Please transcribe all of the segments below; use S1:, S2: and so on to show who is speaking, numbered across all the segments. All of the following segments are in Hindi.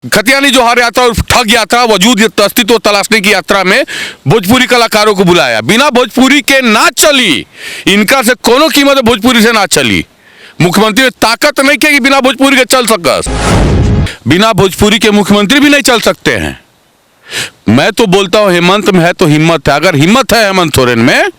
S1: खतियानी जोहार यात्रा और ठग यात्रा वजूद अस्तित्व तलाशने की यात्रा में भोजपुरी कलाकारों को बुलाया। बिना भोजपुरी के ना चली, इनका से कोनो कीमत भोजपुरी से ना चली। मुख्यमंत्री ने ताकत नहीं कि बिना भोजपुरी के चल सकस। बिना भोजपुरी के मुख्यमंत्री भी नहीं चल सकते हैं। मैं तो बोलता हूं हेमंत में है तो हिम्मत है। अगर हिम्मत है हेमंत सोरेन में,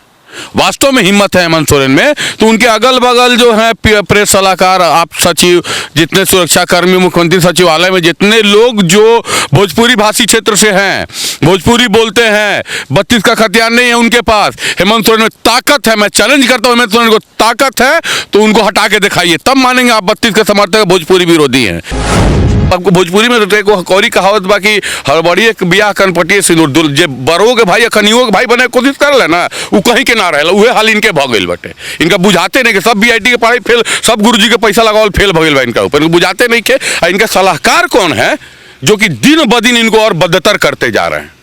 S1: वास्तव में हिम्मत है हेमंत सोरेन में, तो उनके अगल बगल जो है प्रेस सलाहकार, आप सचिव, जितने सुरक्षा कर्मी मुख्यमंत्री सचिवालय में जितने लोग जो भोजपुरी भाषी क्षेत्र से हैं, भोजपुरी बोलते हैं, 32 का खतियान नहीं है उनके पास। हेमंत सोरेन में ताकत है। मैं चैलेंज करता हूं हेमंत सोरेन को, ताकत है तो उनको हटा के दिखाइए, तब मानेंगे आप 32 के समर्थक भोजपुरी विरोधी हैं। आपको भोजपुरी में तो कौरी कहावत बाकी हड़बड़ी एक बियाह कनपटिए सिंदूर दुल जे बरो के भाई कनियो के भाई बने कोशिश कर लेना, वो कहीं के ना रहेला। उहे हाल इनके भ गइल बाटे। इनका बुझाते नहीं कि सब बीआईटी के पढ़ाई फेल, सब गुरुजी के पैसा लगावल फेल भ गइल बा इनका ऊपर। बुझाते नहीं के इनका सलाहकार कौन है जो कि दिन ब दिन इनको और बदतर करते जा रहे हैं।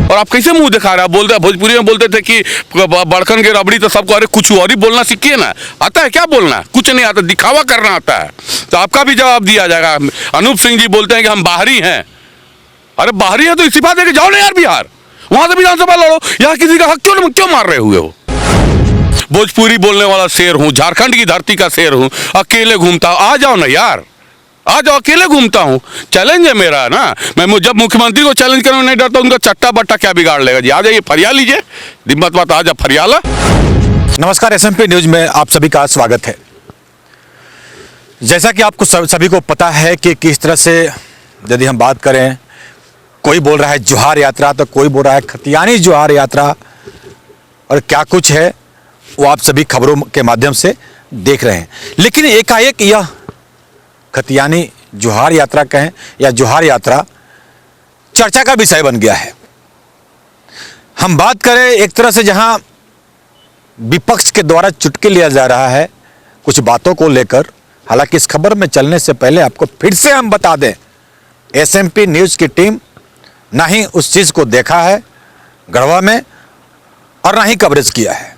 S1: और आप कैसे मुंह दिखा रहे हैं? बोलते भोजपुरी में बोलते थे कि बड़कन के रबड़ी तो सबको, अरे कुछ और ही बोलना सीखिए ना। आता है क्या बोलना? कुछ नहीं आता, दिखावा करना आता है। तो आपका भी जवाब दिया जाएगा। अनूप सिंह जी बोलते हैं कि हम बाहरी हैं। अरे बाहरी है तो इस्तीफा देके जाओ ना यार बिहार, वहां से विधानसभा लड़ो। यहाँ किसी का हक क्यों मार रहे हुए हो? भोजपुरी बोलने वाला शेर हूँ, झारखंड की धरती का शेर हूँ, अकेले घूमता, आ जाओ ना यार, आ जाओ। अकेले घूमता हूँ, चैलेंज है मेरा ना। मैं जब मुख्यमंत्री को चैलेंज करने नहीं डरता, उनका चट्टा बट्टा क्या बिगाड़ लेगा जी। आ जाइए, फरियाल लीजिए, दिम्मत बात, आ जा फरियाला।
S2: नमस्कार, एसएमपी न्यूज में आप सभी का स्वागत है। जैसा कि आपको सभी को पता है कि किस तरह से यदि हम बात करें, कोई बोल रहा है जोहार यात्रा तो कोई बोल रहा है खतियानी जोहार यात्रा, और क्या कुछ है वो आप सभी खबरों के माध्यम से देख रहे हैं। लेकिन एकाएक यह खतियानी जोहार यात्रा कहें या जोहार यात्रा चर्चा का विषय बन गया है। हम बात करें एक तरह से जहां विपक्ष के द्वारा चुटकी लिया जा रहा है कुछ बातों को लेकर। हालांकि इस खबर में चलने से पहले आपको फिर से हम बता दें, एसएमपी न्यूज की टीम ना ही उस चीज को देखा है गढ़वा में और ना ही कवरेज किया है,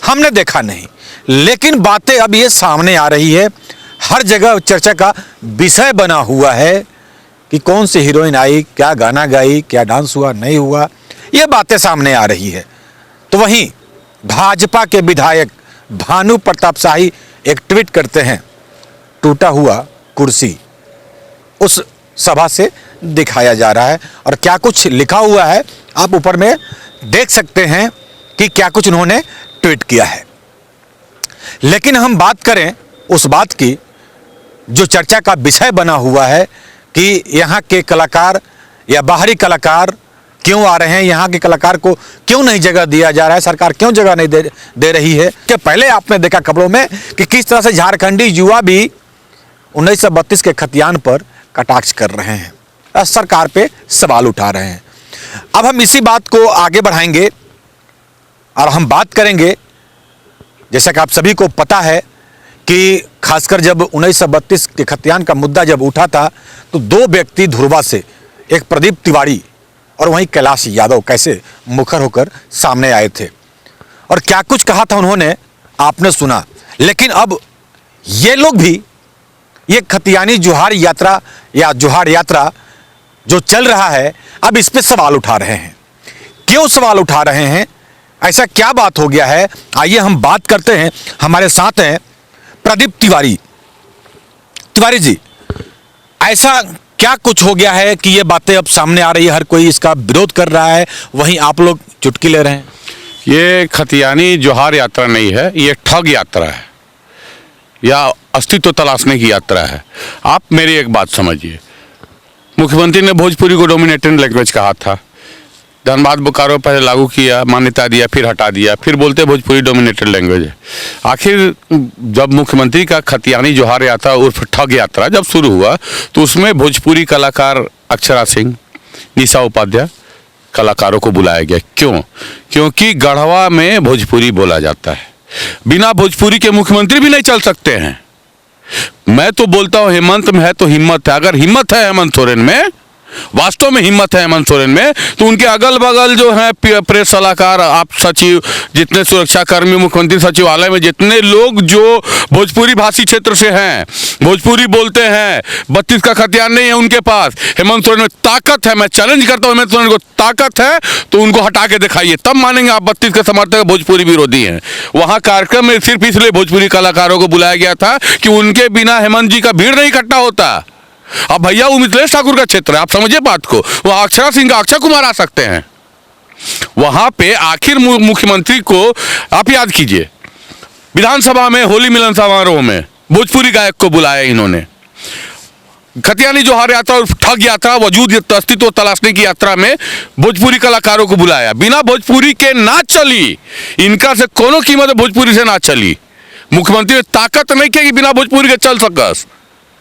S2: हमने देखा नहीं। लेकिन बातें अब ये सामने आ रही है, हर जगह चर्चा का विषय बना हुआ है कि कौन सी हीरोइन आई, क्या गाना गाई, क्या डांस हुआ नहीं हुआ, ये बातें सामने आ रही है। तो वहीं भाजपा के विधायक भानु प्रताप शाही एक ट्वीट करते हैं, टूटा हुआ कुर्सी उस सभा से दिखाया जा रहा है। और क्या कुछ लिखा हुआ है आप ऊपर में देख सकते हैं कि क्या कुछ उन्होंने ट्वीट किया है। लेकिन हम बात करें उस बात की जो चर्चा का विषय बना हुआ है कि यहाँ के कलाकार या बाहरी कलाकार क्यों आ रहे हैं, यहाँ के कलाकार को क्यों नहीं जगह दिया जा रहा है, सरकार क्यों जगह नहीं दे रही है। कि पहले आपने देखा खबरों में कि किस तरह से झारखंडी युवा भी 1932 के खतियान पर कटाक्ष कर रहे हैं, सरकार पे सवाल उठा रहे हैं। अब हम इसी बात को आगे बढ़ाएंगे और हम बात करेंगे, जैसा कि आप सभी को पता है कि खासकर जब 1932 के खतियान का मुद्दा जब उठा था तो दो व्यक्ति धुरवा से, एक प्रदीप तिवारी और वहीं कैलाश यादव, कैसे मुखर होकर सामने आए थे और क्या कुछ कहा था उन्होंने, आपने सुना। लेकिन अब ये लोग भी ये खतियानी जोहार यात्रा या जोहार यात्रा जो चल रहा है, अब इस पे सवाल उठा रहे हैं। क्यों सवाल उठा रहे हैं, ऐसा क्या बात हो गया है, आइए हम बात करते हैं। हमारे साथ हैं प्रदीप तिवारी। तिवारी जी, ऐसा क्या कुछ हो गया है कि ये बातें अब सामने आ रही है, हर कोई इसका विरोध कर रहा है, वहीं आप लोग चुटकी ले रहे हैं?
S1: ये खतियानी जोहार यात्रा नहीं है, ये ठग यात्रा है या अस्तित्व तलाशने की यात्रा है। आप मेरी एक बात समझिए, मुख्यमंत्री ने भोजपुरी को डोमिनेटेड लैंग्वेज कहा था, धनबाद बोकारो पहले लागू किया, मान्यता दिया, फिर हटा दिया, फिर बोलते भोजपुरी डोमिनेटेड लैंग्वेज है। आखिर जब मुख्यमंत्री का खतियानी जोहार यात्रा उर्फ ठग यात्रा जब शुरू हुआ तो उसमें भोजपुरी कलाकार अक्षरा सिंह, निशा उपाध्याय कलाकारों को बुलाया गया। क्यों? क्योंकि गढ़वा में भोजपुरी बोला जाता है। बिना भोजपुरी के मुख्यमंत्री भी नहीं चल सकते हैं। मैं तो बोलता हूं हेमंत में है तो हिम्मत है। अगर हिम्मत है हेमंत सोरेन में, वास्तव में हिम्मत है हेमंत सोरेन में, तो उनके अगल बगल जो है प्रेस सलाहकार, आप सचिव, जितने सुरक्षाकर्मी, मुख्यमंत्री सचिवालय में जितने लोग जो भोजपुरी भाषी क्षेत्र से हैं, भोजपुरी बोलते हैं, 32 का खतियान नहीं है उनके पास, हेमंत सोरेन में ताकत है। मैं चैलेंज करता हूं, हेमंत सोरेन को ताकत है तो उनको हटा के दिखाइए, तब मानेंगे आप 32 के समर्थक भोजपुरी विरोधी हैं। वहां कार्यक्रम में सिर्फ इसलिए भोजपुरी कलाकारों को बुलाया गया था कि उनके बिना हेमंत जी का भीड़ नहीं इकट्ठा होता। अब भैया वो मिथिलेश ठाकुर का क्षेत्र है, आप समझिए बात को, वह अक्षरा सिंह का अक्षय कुमार आ सकते हैं वहां पे। आखिर मुख्यमंत्री को आप याद कीजिए, विधानसभा में होली मिलन समारोह में भोजपुरी गायक को बुलाया इन्होंने। खतियानी जोहार यात्रा और ठग यात्रा, वजूद अस्तित्व तलाशने की यात्रा में भोजपुरी कलाकारों को बुलाया। बिना भोजपुरी के ना चली, इनका से कोनो कीमत भोजपुरी से ना चली। मुख्यमंत्री में ताकत नहीं कि बिना भोजपुरी के चल सकस।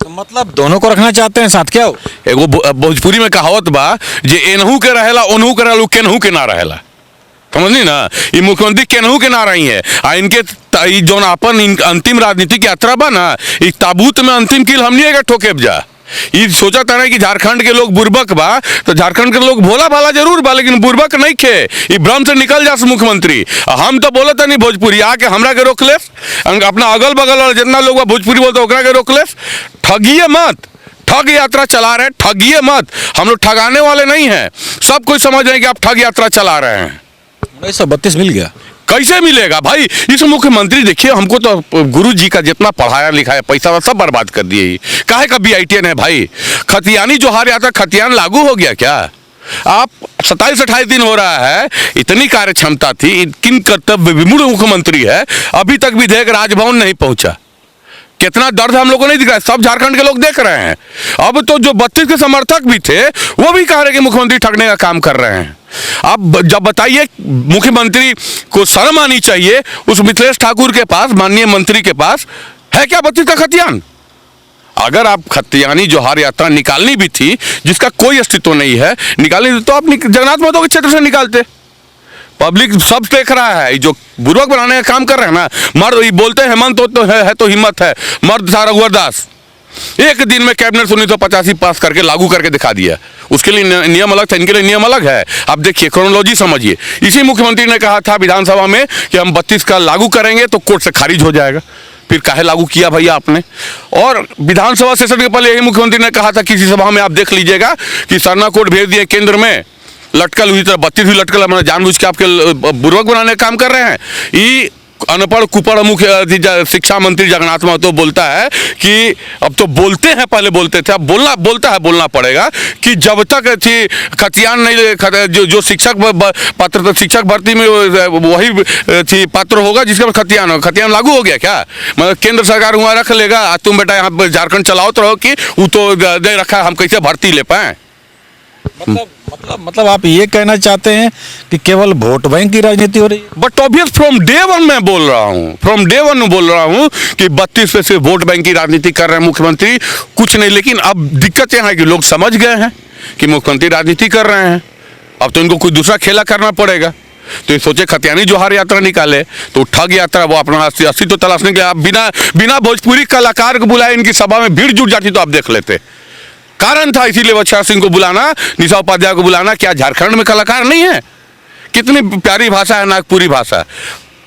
S2: तो मतलब दोनों को रखना चाहते हैं साथ, क्या हो?
S1: एगो भोजपुरी में कहावत बा, जे एनहू के रहेला ओनहू के रहेला, केनहू के ना रहेला। समझली ना, ये मुख्यमंत्री केनहू के ना रही है। इनके जो अपन अंतिम राजनीतिक यात्रा बा ना, इस ताबूत में अंतिम कील हमनी के ठोके जा। ये सोचा था ना कि झारखंड के लोग बुर्बक बा, तो झारखंड के लोग भोला भाला जरूर बा, लेकिन बुर्बक नहीं खे। ये भ्रम से निकल जा मुख्यमंत्री। हम तो बोले था नहीं भोजपुरी, आके हमरा के रोक ले, अपना अगल बगल वाला जितना लोग भोजपुरी बोलते ओकरा के रोक ले। ठगिए मत, ठग यात्रा चला रहे हैं, ठगिए मत। हम लोग ठगाने वाले नहीं हैं, सब कोई समझ रहे हैं कि आप ठग यात्रा चला रहे हैं।
S2: 1932 मिल गया,
S1: कैसे मिलेगा भाई? इस मुख्यमंत्री देखिए, हमको तो गुरु जी का जितना पढ़ाया लिखाया पैसा सब बर्बाद कर दिए। काहे का BITN है भाई? खतियानी जोहार यात्रा, खतियान लागू हो गया क्या? आप 27-28 दिन हो रहा है, इतनी कार्य क्षमता थी, किन कर्तव्य विमूढ़ मुख्यमंत्री है, अभी तक विधेयक राजभवन नहीं पहुंचा। कितना दर्द हम लोग को नहीं दिख रहा है, सब झारखंड के लोग देख रहे हैं। अब तो जो 32 के समर्थक भी थे वो भी कह रहे कि मुख्यमंत्री ठगने का काम कर रहे हैं। अब जब बताइए, मुख्यमंत्री को शर्म आनी चाहिए। उस मिथिलेश ठाकुर के पास, माननीय मंत्री के पास है क्या 32 का खतियान? अगर आप खतियानी जोहार यात्रा निकालनी भी थी, जिसका कोई अस्तित्व नहीं है, निकालनी तो आप जगन्नाथ महतो के क्षेत्र से निकालते। पब्लिक सब देख रहा है, जो बुर्बक बनाने का काम कर रहे हैं ना। मर्द ये बोलते हैं हेमंत तो है तो हिम्मत है। मर्द था रघुवर दास, एक दिन में कैबिनेट 1985 पास करके लागू करके दिखा दिया। उसके लिए नियम अलग था, इनके लिए नियम अलग है। आप देखिए, क्रोनोलॉजी समझिए। इसी मुख्यमंत्री ने कहा था विधानसभा में कि हम 32 का लागू करेंगे तो कोर्ट से खारिज हो जाएगा। फिर काहे लागू किया भैया आपने? और विधानसभा सेशन के पहले यही मुख्यमंत्री ने कहा था, किसी सभा में आप देख लीजिएगा कि सरना कोर्ट भेज दिए केंद्र में, लटकल हुई तरह 32 भी लटकल, हमारा जानबूझ के आपके बुर्बक बनाने का काम कर रहे हैं। ये अनपढ़ कुपढ़ मुख्य शिक्षा मंत्री जगन्नाथ महतो बोलता है कि अब तो बोलते हैं, पहले बोलते थे, अब बोलना पड़ेगा कि जब तक थी खतियान नहीं, जो शिक्षक पात्र, शिक्षक भर्ती में वही थी पात्र होगा जिसके पास खतियान हो। खतियान लागू हो गया क्या? मतलब केंद्र सरकार वहाँ रख लेगा, तुम बेटा यहाँ पर झारखंड चलाओ तो रहो कि वो तो दे रखा है, हम कैसे भर्ती ले पाए?
S2: मतलब आप ये कहना चाहते हैं कि केवल वोट बैंक की राजनीति हो रही है?
S1: But obvious from day one मैं बोल रहा हूँ, फ्रॉम डे वन बोल रहा हूँ कि 32 पे से वोट बैंक की राजनीति कर रहे हैं मुख्यमंत्री, कुछ नहीं। लेकिन अब दिक्कत यहाँ है कि लोग समझ गए हैं कि मुख्यमंत्री राजनीति कर रहे हैं, अब तो इनको कोई दूसरा खेला करना पड़ेगा। तो ये सोचे खतियानी जोहार यात्रा निकाले, तो ठग यात्रा वो अपना अस्तित्व तलाशने के लिए आप बिना भोजपुरी कलाकार को बुलाए इनकी सभा में भीड़ जुट जाती तो आप देख लेते। कारण था इसीलिए अक्षरा सिंह को बुलाना, निशा उपाध्याय को बुलाना। क्या झारखंड में कलाकार नहीं है? कितनी प्यारी भाषा है नागपुरी भाषा,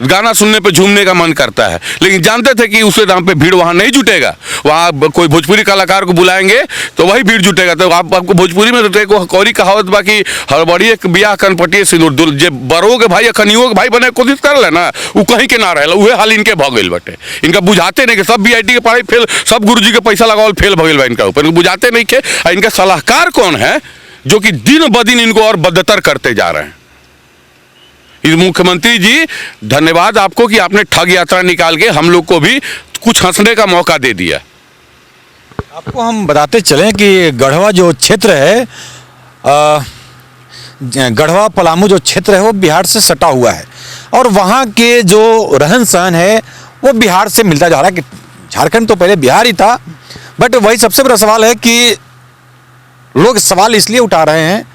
S1: गाना सुनने पे झूमने का मन करता है। लेकिन जानते थे कि उसके दाम पे भीड़ वहाँ नहीं जुटेगा, वहाँ कोई भोजपुरी कलाकार को बुलाएंगे तो वही भीड़ जुटेगा। तो आपको भोजपुरी में तो कौरी कहावत बाकी हड़बड़ी एक बियाह कनपटिए सिंदूर, जे बरो के भाई कनियो के भाई बने कोशिश कर लेना, वो कहीं के ना रहे, उहे हाल इनके भगल बटे। इनका बुझाते नहीं कि सब BIT के पढ़ाई फेल, सब गुरुजी के पैसा लगावल फेल भगल बा इनका ऊपर, बुझाते नहीं के। इनका सलाहकार कौन है जो कि दिन ब दिन इनको और बदतर करते जा रहे हैं? मुख्यमंत्री जी, धन्यवाद आपको कि आपने ठग यात्रा निकाल के हम लोग को भी कुछ हंसने का मौका दे दिया।
S2: आपको हम बताते चलें कि गढ़वा जो क्षेत्र है, गढ़वा पलामू जो क्षेत्र है वो बिहार से सटा हुआ है, और वहाँ के जो रहन सहन है वो बिहार से मिलता जा रहा है। कि झारखंड तो पहले बिहार ही था, बट वही सबसे बड़ा सवाल है कि लोग सवाल इसलिए उठा रहे हैं,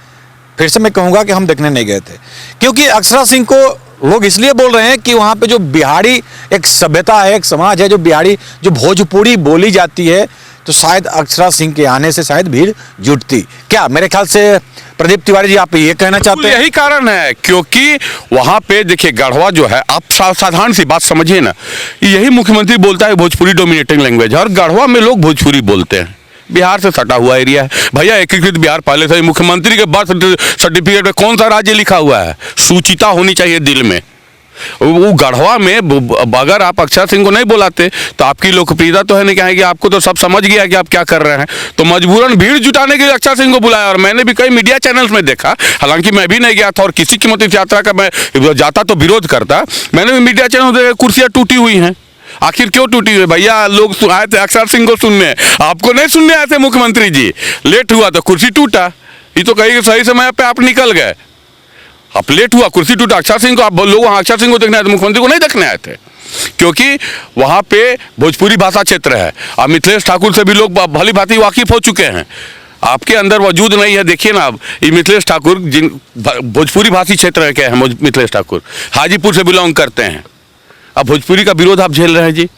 S2: फिर से मैं कहूँगा कि हम देखने नहीं गए थे, क्योंकि अक्षरा सिंह को लोग इसलिए बोल रहे हैं कि वहाँ पे जो बिहारी एक सभ्यता है, एक समाज है, जो बिहारी जो भोजपुरी बोली जाती है, तो शायद अक्षरा सिंह के आने से शायद भीड़ जुटती। क्या मेरे ख्याल से प्रदीप तिवारी जी आप ये कहना चाहते हैं?
S1: यही कारण है, क्योंकि वहां पे देखिए गढ़वा जो है, आप साधारण सी बात समझिए ना, यही मुख्यमंत्री बोलता है भोजपुरी डोमिनेटिंग लैंग्वेज है, और गढ़वा में लोग भोजपुरी बोलते हैं। बिहार से सटा हुआ एरिया है भैया, एकीकृत बिहार पहले से ही। मुख्यमंत्री के बर्थ सर्टिफिकेट में कौन सा राज्य लिखा हुआ है? सुचिता होनी चाहिए दिल में। वो गढ़वा में अगर आप अक्षर सिंह को नहीं बुलाते तो आपकी लोकप्रियता तो है नहीं, कहेंगे आपको तो सब समझ गया कि आप क्या कर रहे हैं, तो मजबूरन भीड़ जुटाने के लिए अक्षर सिंह को बुलाया। और मैंने भी कई मीडिया चैनल्स में देखा, हालांकि मैं भी नहीं गया था और किसी कीमत इस यात्रा का मैं जाता तो विरोध करता, मैंने भी मीडिया चैनल में देखा कुर्सियां टूटी हुई हैं। आखिर क्यों टूटी हुई भैया? लोग आए थे अक्षर सिंह को सुनने, आपको नहीं सुनने आए थे मुख्यमंत्री जी। लेट हुआ तो कुर्सी टूटा, ये तो कहीं सही समय पे आप निकल गए। अब लेट हुआ, कुर्सी टूटा, अक्षर सिंह को आप लोग वहाँ अक्षर सिंह को देखने आए थे, मुख्यमंत्री को नहीं देखने आए थे, क्योंकि वहाँ पे भोजपुरी भाषा क्षेत्र है। अब मिथिलेश ठाकुर से भी लोग भली भांति वाकिफ हो चुके हैं, आपके अंदर वजूद नहीं है। देखिए ना, अब ये मिथिलेश ठाकुर जिन भोजपुरी भाषी क्षेत्र है, क्या है मिथिलेश ठाकुर हाजीपुर से बिलोंग करते हैं। अब भोजपुरी का विरोध आप झेल रहे हैं जी।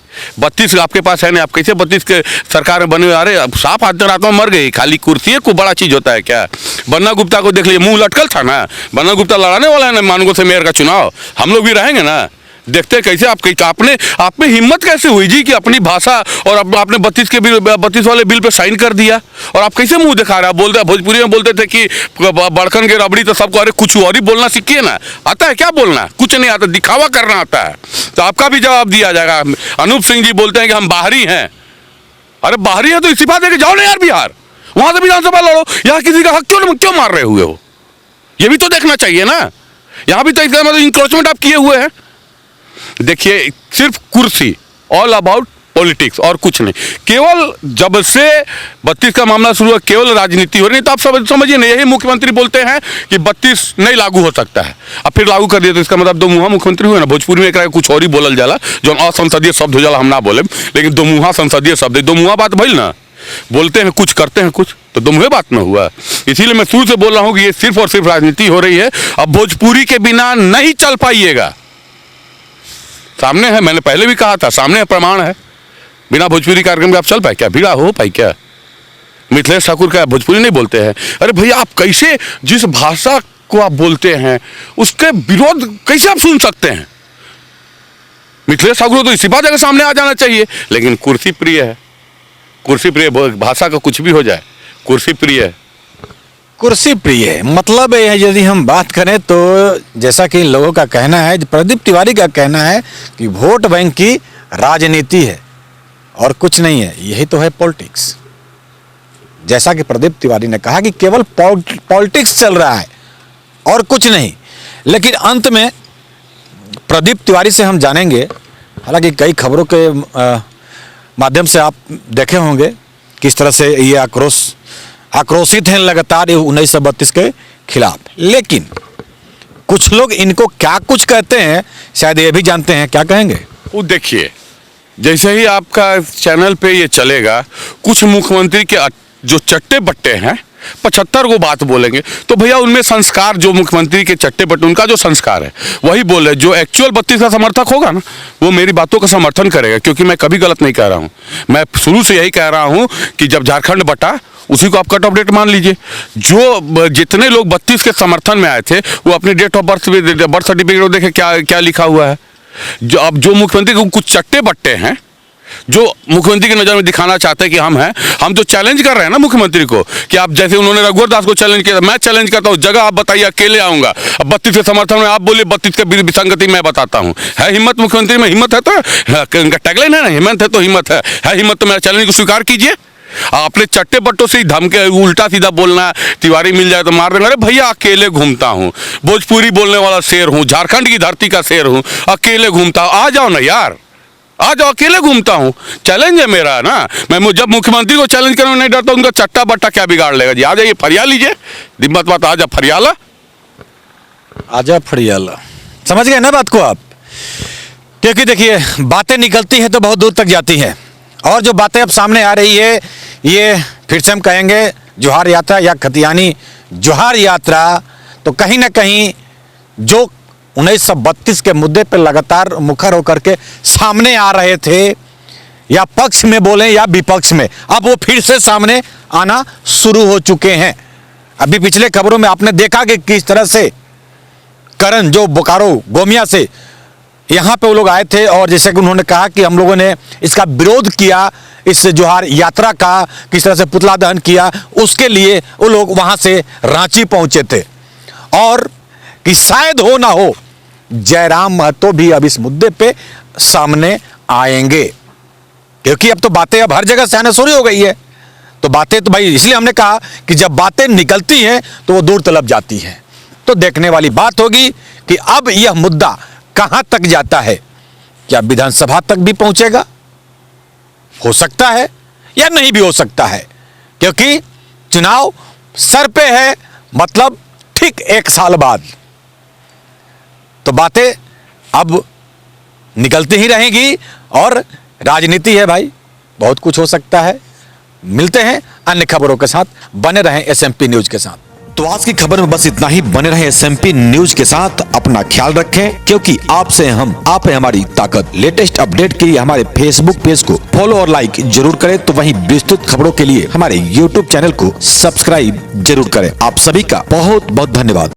S1: 32 आपके पास है नहीं, आप कैसे 32 के सरकार में बने हुए आ रहे? अब साफ आत्मा मर गई, खाली कुर्सी को बड़ा चीज होता है क्या? बन्ना गुप्ता को देख लीजिए, मुंह लटकल था ना, बन्ना गुप्ता लड़ाने वाला है ना मानगो से मेयर का चुनाव, हम लोग भी रहेंगे ना। देखते हैं कैसे आप में हिम्मत कैसे हुई जी कि अपनी भाषा और आपने 32 वाले बिल पे साइन कर दिया, और आप कैसे मुंह दिखा रहे हैं? बोलते भोजपुरी में बोलते थे कि बड़कन के रबड़ी, तो सबको अरे कुछ और ही बोलना सीखिए ना। आता है क्या बोलना? कुछ नहीं आता, दिखावा करना आता है। तो आपका भी जवाब दिया जाएगा। अनूप सिंह जी बोलते हैं कि हम बाहरी हैं। अरे बाहरी है तो इस्तीफा देके जाओ ना यार बिहार, वहां से विधानसभा लड़ो। यहाँ किसी का हक क्यों मार रहे हुए हो? ये भी तो देखना चाहिए ना। यहाँ भी तो इसका मतलब इंक्रोचमेंट आप किए हुए हैं। देखिए, सिर्फ कुर्सी, ऑल अबाउट पॉलिटिक्स और कुछ नहीं। केवल जब से 32 का मामला शुरू हुआ केवल राजनीति हो रही है। तो आप सब समझिए ना, यही मुख्यमंत्री बोलते हैं कि 32 नहीं लागू हो सकता है, अब फिर लागू कर दिया तो इसका मतलब दो मुहा मुख्यमंत्री हुए ना। भोजपुरी में एक कुछ और ही बोलल जाला, जो असंसदीय शब्द हो जाला, हम ना बोले, लेकिन दो मुहा संसदीय शब्द, दो मुहा बात भइल ना। बोलते हैं कुछ, करते हैं कुछ, तो दुम्हे बात में हुआ। इसीलिए मैं शुरू से बोल रहा हूँ कि ये सिर्फ और सिर्फ राजनीति हो रही है। अब भोजपुरी के बिना नहीं चल पाइएगा। सामने है, मैंने पहले भी कहा था, सामने प्रमाण है। बिना भोजपुरी कार्यक्रम के आप चल पाए क्या? भीड़ा हो पाई क्या? मिथिलेश ठाकुर क्या भोजपुरी नहीं बोलते हैं? अरे भैया, आप कैसे जिस भाषा को आप बोलते हैं उसके विरोध कैसे आप सुन सकते हैं? मिथिलेश ठाकुर को तो इसी बात के सामने आ जाना चाहिए, लेकिन कुर्सी प्रिय है। कुर्सी प्रिय, भाषा का कुछ भी हो जाए, कुर्सी प्रिय है।
S2: कुर्सी प्रिय है मतलब है, यदि हम बात करें तो जैसा कि इन लोगों का कहना है, प्रदीप तिवारी का कहना है कि वोट बैंक की राजनीति है और कुछ नहीं है। यही तो है पॉलिटिक्स। जैसा कि प्रदीप तिवारी ने कहा कि केवल पॉलिटिक्स चल रहा है और कुछ नहीं। लेकिन अंत में प्रदीप तिवारी से हम जानेंगे, हालांकि कई खबरों के माध्यम से आप देखे होंगे किस तरह से ये आक्रोशित हैं लगातार 1932 के खिलाफ। लेकिन कुछ लोग इनको क्या कुछ कहते हैं, शायद ये भी जानते हैं। क्या कहेंगे?
S1: वो देखिए, जैसे ही आपका चैनल पे ये चलेगा, कुछ मुख्यमंत्री के जो चट्टे बट्टे हैं 75 को बात बोलेंगे, तो भैया उनमें संस्कार, जो मुख्यमंत्री के चट्टे बट्टे, उनका जो संस्कार है वही बोले। जो एक्चुअल 32 का समर्थक होगा ना, वो मेरी बातों का समर्थन करेगा, क्योंकि मैं कभी गलत नहीं कह रहा हूँ। मैं शुरू से यही कह रहा हूँ कि जब झारखंड बटा, उसी को आप कट ऑफ डेट मान लीजिए। जो जितने लोग 32 के समर्थन में आए थे, वो अपने डेट ऑफ बर्थ सर्टिफिकेट देखे क्या लिखा हुआ है। जो मुख्यमंत्री को कुछ चट्टे बट्टे हैं, जो मुख्यमंत्री की नजर में दिखाना चाहते हैं कि हम हैं, हम तो चैलेंज कर रहे हैं ना मुख्यमंत्री को कि आप जैसे उन्होंने रघुवर दास को चैलेंज किया, मैं चैलेंज करता हूं, जगह आप बताइए, अकेले आऊंगा। अब 32 के समर्थन में आप बोलिए, 32 के विसंगति मैं बताता हूं। है हिम्मत मुख्यमंत्री में? हिम्मत है तो उनका टैगलाइन है ना, हिम्मत है तो हिम्मत है हिम्मत तो मेरा चैलेंज को स्वीकार कीजिए। अपने चट्टे बट्टों से ही धमके, उल्टा सीधा बोलना, तिवारी मिल जाए तो मार देंगे। अरे भैया, अकेले घूमता हूँ, भोजपुरी बोलने वाला शेर हूँ, झारखंड की धरती का शेर हूँ, अकेले घूमता हूँ। आ जाओ ना यार, आ जाओ, अकेले घूमता हूँ, चैलेंज है मेरा ना। मैं जब मुख्यमंत्री को चैलेंज करने नहीं डरता, उनका चट्टा बट्टा क्या बिगाड़ लेगा जी? आ जाइए, फरिया लीजिए, दिम्मत बात, आ जा फरियाला,
S2: आजा फरियाला। समझ गए ना बात को आप? क्योंकि देखिए, बातें निकलती हैं तो बहुत दूर तक जाती हैं, और जो बातें अब सामने आ रही है, ये फिर से हम कहेंगे जोहार यात्रा या खतियानी जोहार यात्रा, तो कहीं ना कहीं जो 1932 के मुद्दे पर लगातार मुखर होकर के सामने आ रहे थे, या पक्ष में बोलें या विपक्ष में, अब वो फिर से सामने आना शुरू हो चुके हैं। अभी पिछले खबरों में आपने देखा कि किस तरह से करण, जो बोकारो गोमिया से यहां पे वो लोग आए थे, और जैसे कि उन्होंने कहा कि हम लोगों ने इसका विरोध किया, इस जोहार यात्रा का किस तरह से पुतला दहन किया, उसके लिए वो लोग वहां से रांची पहुंचे थे। और कि शायद हो ना हो जयराम महतो भी अब इस मुद्दे पे सामने आएंगे, क्योंकि अब तो बातें अब हर जगह से आना शुरू हो गई है। तो बातें तो भाई, इसलिए हमने कहा कि जब बातें निकलती हैं तो वो दूर तलब जाती हैं। तो देखने वाली बात होगी कि अब यह मुद्दा कहां तक जाता है। क्या विधानसभा तक भी पहुंचेगा? हो सकता है या नहीं भी हो सकता है, क्योंकि चुनाव सर पे है, मतलब ठीक 1 साल बाद। तो बातें अब निकलती ही रहेंगी, और राजनीति है भाई, बहुत कुछ हो सकता है। मिलते हैं अन्य खबरों के साथ, बने रहें SMP न्यूज के साथ।
S3: तो आज की खबर में बस इतना ही। बने रहें SMP न्यूज के साथ, अपना ख्याल रखें, क्योंकि आपसे हम, आप है हमारी ताकत। लेटेस्ट अपडेट के लिए हमारे फेसबुक पेज को फॉलो और लाइक जरूर करें, तो वहीं विस्तृत खबरों के लिए हमारे YouTube चैनल को सब्सक्राइब जरूर करें। आप सभी का बहुत बहुत धन्यवाद।